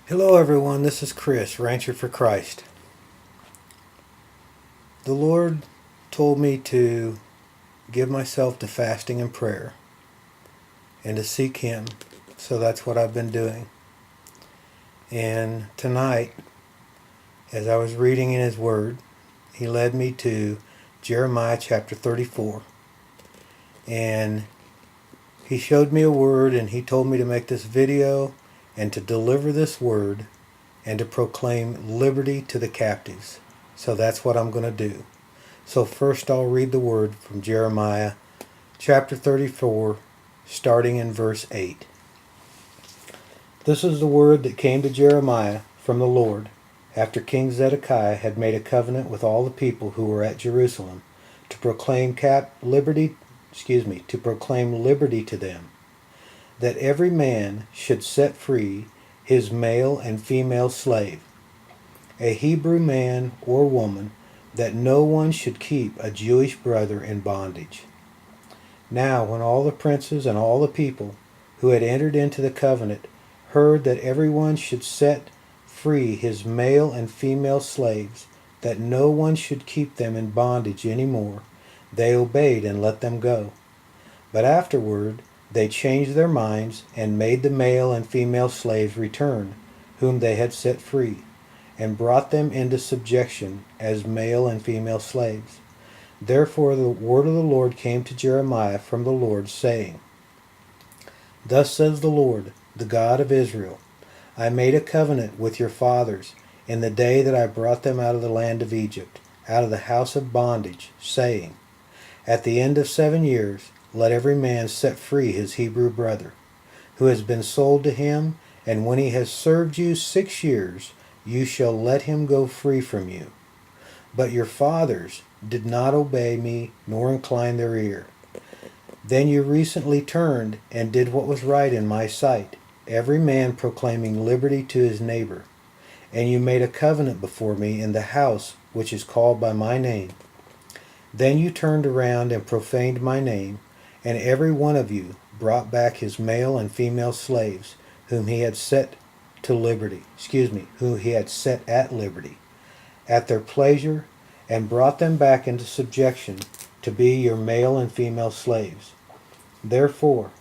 Hello everyone, this is Chris, Rancher for Christ. The Lord told me to give myself to fasting and prayer and to seek Him, so that's what I've been doing. And tonight, as I was reading in His Word, He led me to Jeremiah chapter 34. And He showed me a word and He told me to make this video and to deliver this word and to proclaim liberty to the captives. So that's what I'm going to do. So first I'll read the word from Jeremiah chapter 34, starting in verse 8. This is the word that came to Jeremiah from the Lord after King Zedekiah had made a covenant with all the people who were at Jerusalem to proclaim liberty to them, that every man should set free his male and female slave, a Hebrew man or woman, that no one should keep a Jewish brother in bondage. Now when all the princes and all the people who had entered into the covenant heard that everyone should set free his male and female slaves, that no one should keep them in bondage any more, they obeyed and let them go. But afterward they changed their minds and made the male and female slaves return, whom they had set free, and brought them into subjection as male and female slaves. Therefore the word of the Lord came to Jeremiah from the Lord, saying, Thus says the Lord, the God of Israel, I made a covenant with your fathers in the day that I brought them out of the land of Egypt, out of the house of bondage, saying, At the end of 7 years, let every man set free his Hebrew brother, who has been sold to him, and when he has served you 6 years, you shall let him go free from you. But your fathers did not obey me nor incline their ear. Then you recently turned and did what was right in my sight, every man proclaiming liberty to his neighbor. And you made a covenant before me in the house which is called by my name. Then you turned around and profaned my name, and every one of you brought back his male and female slaves, whom he had set at liberty, at their pleasure, and brought them back into subjection to be your male and female slaves. Therefore,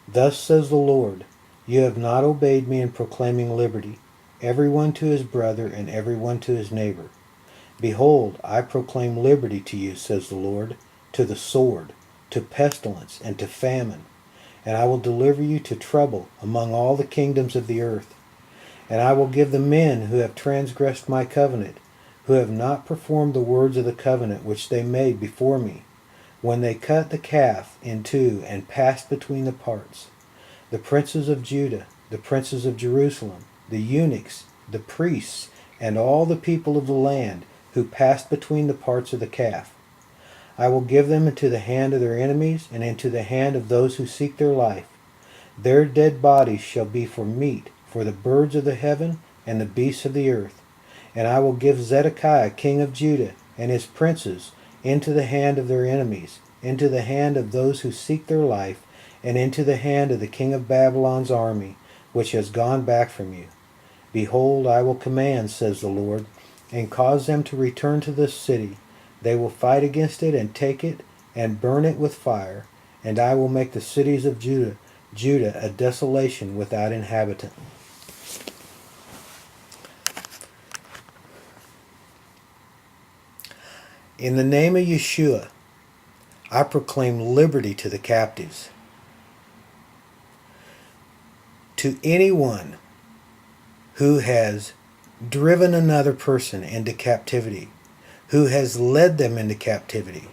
thus says the Lord, you have not obeyed me in proclaiming liberty, everyone to his brother and everyone to his neighbor. Behold, I proclaim liberty to you, says the Lord, to the sword, to pestilence, and to famine. And I will deliver you to trouble among all the kingdoms of the earth. And I will give the men who have transgressed my covenant, who have not performed the words of the covenant which they made before me, when they cut the calf in two and passed between the parts, the princes of Judah, the princes of Jerusalem, the eunuchs, the priests, and all the people of the land, who passed between the parts of the calf. I will give them into the hand of their enemies and into the hand of those who seek their life. Their dead bodies shall be for meat for the birds of the heaven and the beasts of the earth. And I will give Zedekiah king of Judah and his princes into the hand of their enemies, into the hand of those who seek their life, and into the hand of the king of Babylon's army, which has gone back from you. Behold, I will command, says the Lord, and cause them to return to this city. They will fight against it and take it and burn it with fire, and I will make the cities of Judah a desolation without inhabitant. In the name of Yeshua, I proclaim liberty to the captives. To anyone who has driven another person into captivity, who has led them into captivity,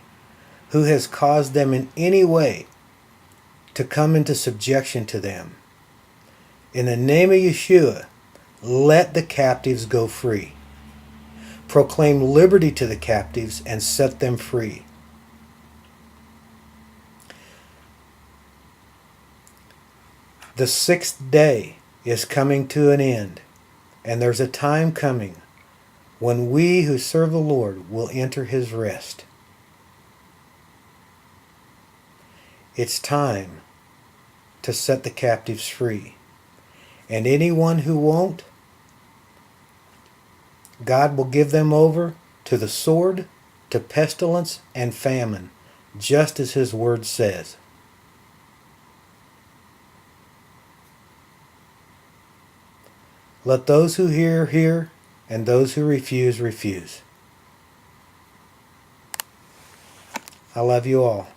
who has caused them in any way to come into subjection to them. In the name of Yeshua, let the captives go free. Proclaim liberty to the captives and set them free. The 6th day is coming to an end, and there's a time coming when we who serve the Lord will enter His rest. It's time to set the captives free. And anyone who won't, God will give them over to the sword, to pestilence and famine, just as his word says. Let those who hear, hear, and those who refuse, refuse. I love you all.